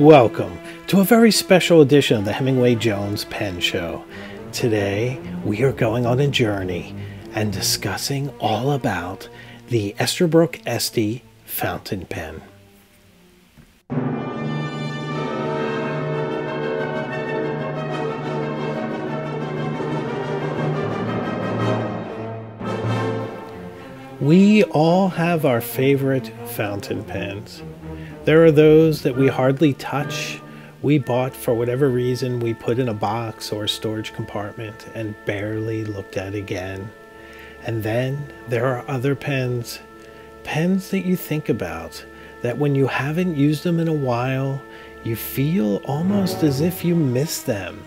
Welcome to a very special edition of the Hemingway Jones Pen Show. Today we are going on a journey and discussing all about the Esterbrook Estie Fountain Pen. We all have our favorite fountain pens. There are those that we hardly touch. We bought for whatever reason, we put in a box or a storage compartment and barely looked at again. And then there are other pens that you think about, that when you haven't used them in a while, you feel almost as if you miss them,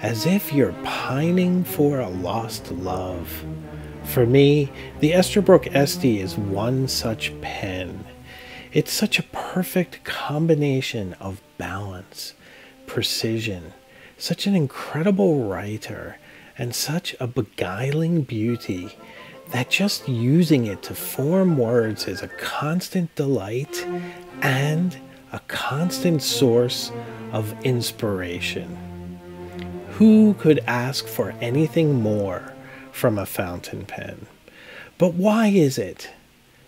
as if you're pining for a lost love. For me, the Esterbrook Estie is one such pen. It's such a perfect combination of balance, precision, such an incredible writer, and such a beguiling beauty that just using it to form words is a constant delight and a constant source of inspiration. Who could ask for anything more from a fountain pen? But why is it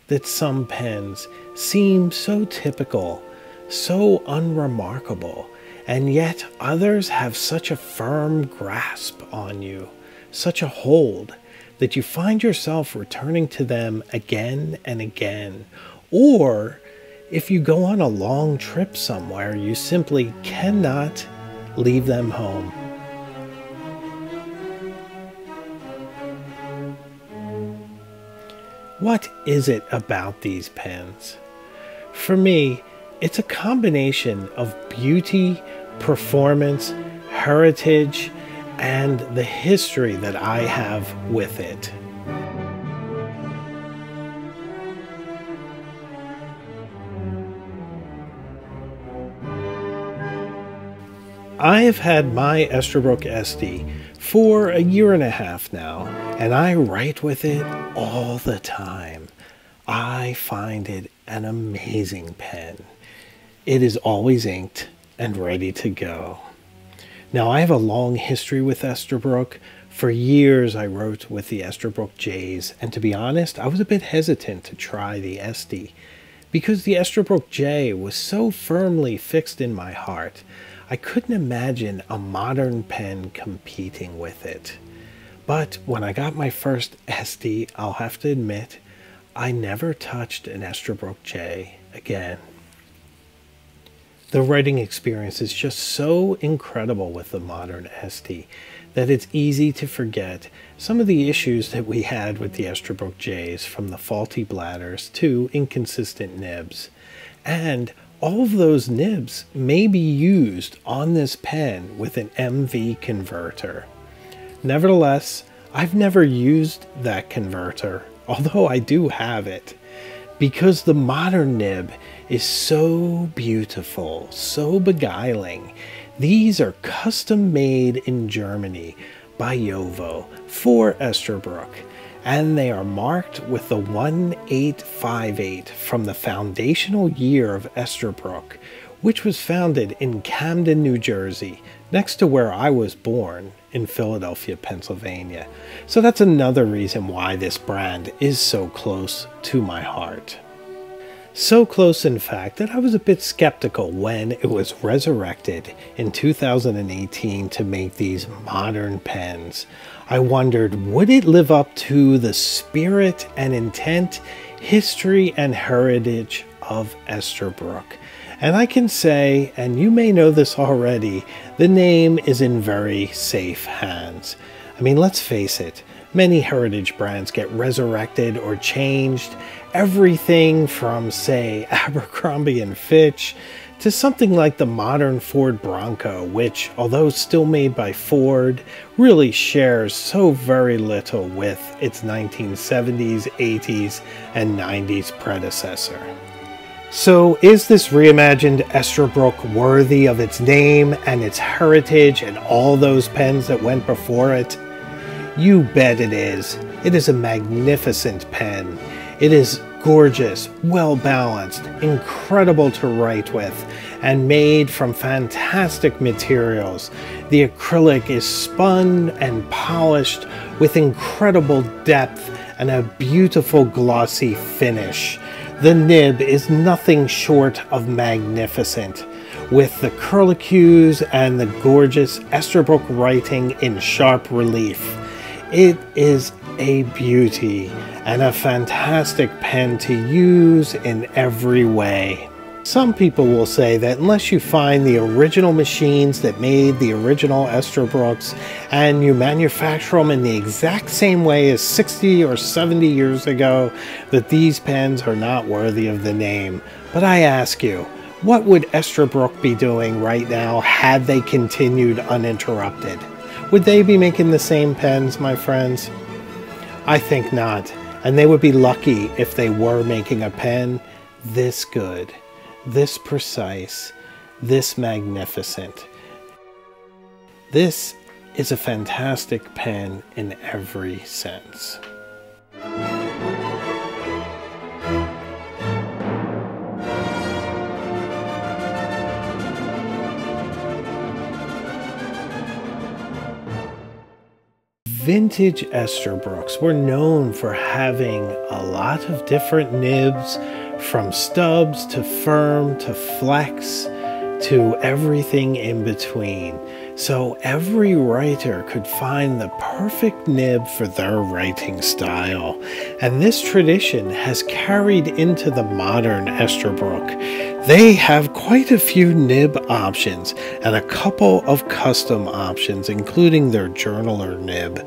that some pens seem so typical, so unremarkable, and yet others have such a firm grasp on you, such a hold, that you find yourself returning to them again and again? Or if you go on a long trip somewhere, you simply cannot leave them home. What is it about these pens? For me, it's a combination of beauty, performance, heritage, and the history that I have with it. I have had my Esterbrook Estie for a year and a half now, and I write with it all the time. I find it an amazing pen. It is always inked and ready to go. Now, I have a long history with Esterbrook. For years I wrote with the Esterbrook J's, and to be honest, I was a bit hesitant to try the Estie because the Esterbrook J was so firmly fixed in my heart. I couldn't imagine a modern pen competing with it. But when I got my first Estie, I'll have to admit, I never touched an Esterbrook J again. The writing experience is just so incredible with the modern Estie that it's easy to forget some of the issues that we had with the Esterbrook J's, from the faulty bladders to inconsistent nibs. And all of those nibs may be used on this pen with an MV converter. Nevertheless, I've never used that converter, although I do have it, because the modern nib is so beautiful, so beguiling. These are custom made in Germany by Jovo for Esterbrook, and they are marked with the 1858 from the foundational year of Esterbrook, which was founded in Camden, New Jersey, next to where I was born in Philadelphia, Pennsylvania. So that's another reason why this brand is so close to my heart. So close, in fact, that I was a bit skeptical when it was resurrected in 2018 to make these modern pens. I wondered, would it live up to the spirit and intent, history and heritage of Esterbrook? And I can say, and you may know this already, the name is in very safe hands. I mean, let's face it, many heritage brands get resurrected or changed. Everything from, say, Abercrombie & Fitch to something like the modern Ford Bronco, which, although still made by Ford, really shares so very little with its 1970s, 80s, and 90s predecessor. So is this reimagined Esterbrook worthy of its name and its heritage and all those pens that went before it? You bet it is. It is a magnificent pen. It is gorgeous, well-balanced, incredible to write with, and made from fantastic materials. The acrylic is spun and polished with incredible depth and a beautiful glossy finish. The nib is nothing short of magnificent, with the curlicues and the gorgeous Esterbrook writing in sharp relief. It is a beauty and a fantastic pen to use in every way. Some people will say that unless you find the original machines that made the original Esterbrook's and you manufacture them in the exact same way as 60 or 70 years ago, that these pens are not worthy of the name. But I ask you, what would Esterbrook be doing right now had they continued uninterrupted? Would they be making the same pens, my friends? I think not, and they would be lucky if they were making a pen this good, this precise, this magnificent. This is a fantastic pen in every sense. Vintage Esterbrook's were known for having a lot of different nibs, from stubs to firm to flex to everything in between. So every writer could find the perfect nib for their writing style. And this tradition has carried into the modern Esterbrook. They have quite a few nib options and a couple of custom options, including their journaler nib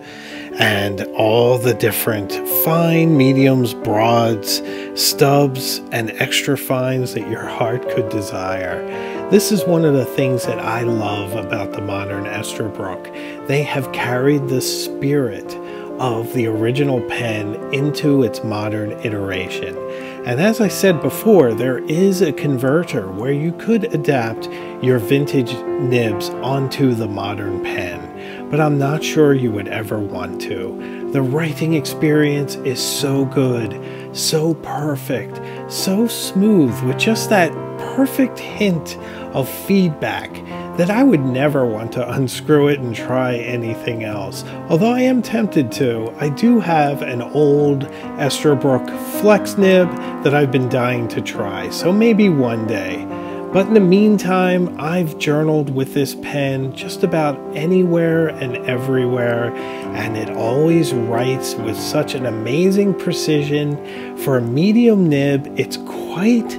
and all the different fine, mediums, broads, stubs, and extra fines that your heart could desire. This is one of the things that I love about the modern Esterbrook. They have carried the spirit of the original pen into its modern iteration. And as I said before, there is a converter where you could adapt your vintage nibs onto the modern pen, but I'm not sure you would ever want to. The writing experience is so good, so perfect, so smooth, with just that perfect hint of feedback that I would never want to unscrew it and try anything else. Although I am tempted to, I do have an old Esterbrook flex nib that I've been dying to try, so maybe one day. But in the meantime, I've journaled with this pen just about anywhere and everywhere, and it always writes with such an amazing precision. For a medium nib, it's quite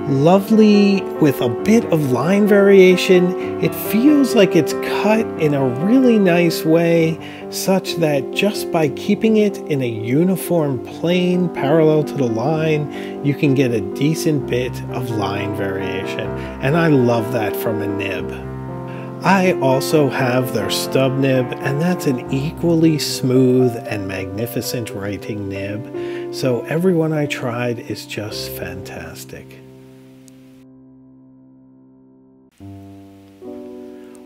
lovely with a bit of line variation. It feels like it's cut in a really nice way, such that just by keeping it in a uniform plane parallel to the line, you can get a decent bit of line variation. And I love that from a nib. I also have their stub nib, and that's an equally smooth and magnificent writing nib. So every one I tried is just fantastic.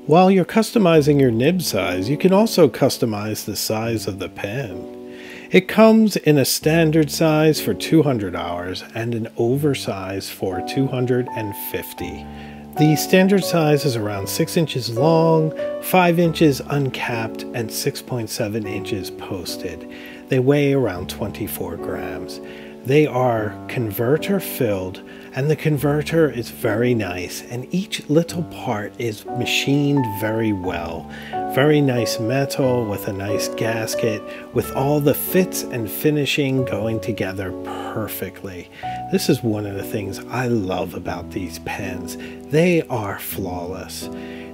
While you're customizing your nib size, you can also customize the size of the pen. It comes in a standard size for $200 and an oversize for $250. The standard size is around 6 inches long, 5 inches uncapped, and 6.7 inches posted. They weigh around 24 grams. They are converter filled, and the converter is very nice, and each little part is machined very well. Very nice metal with a nice gasket, with all the fits and finishing going together perfectly. This is one of the things I love about these pens. They are flawless.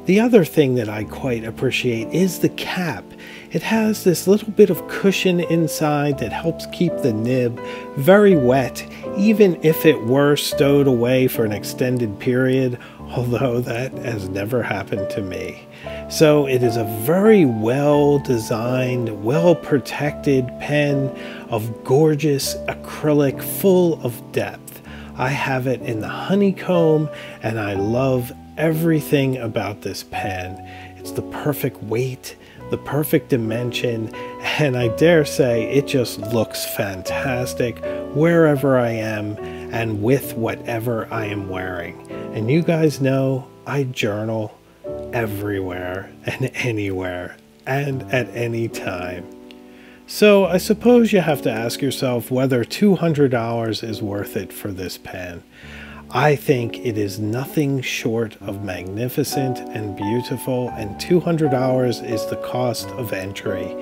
The other thing that I quite appreciate is the cap. It has this little bit of cushion inside that helps keep the nib very wet, even if it were stowed away for an extended period, although that has never happened to me. So it is a very well designed, well protected pen of gorgeous acrylic full of depth. I have it in the honeycomb, and I love everything about this pen. It's the perfect weight, the perfect dimension, and I dare say it just looks fantastic wherever I am and with whatever I am wearing. And you guys know I journal everywhere and anywhere and at any time. So I suppose you have to ask yourself whether $200 is worth it for this pen. I think it is nothing short of magnificent and beautiful, and $200 is the cost of entry.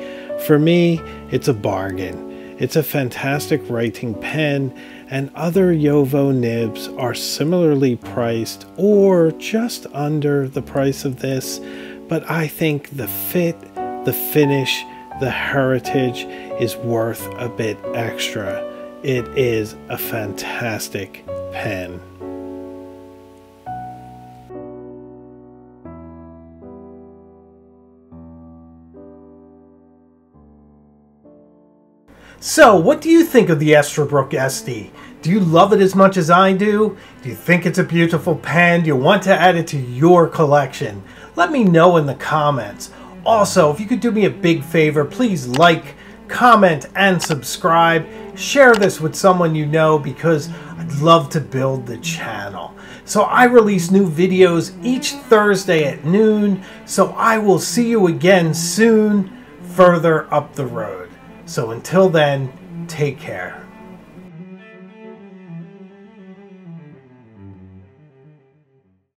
For me, it's a bargain. It's a fantastic writing pen, and other Yovo nibs are similarly priced or just under the price of this, but I think the fit, the finish, the heritage is worth a bit extra. It is a fantastic pen. So, what do you think of the Esterbrook Estie? Do you love it as much as I do? Do you think it's a beautiful pen? Do you want to add it to your collection? Let me know in the comments. Also, if you could do me a big favor, please like, comment, and subscribe. Share this with someone you know because I'd love to build the channel. So I release new videos each Thursday at noon, so I will see you again soon, further up the road. So until then, take care.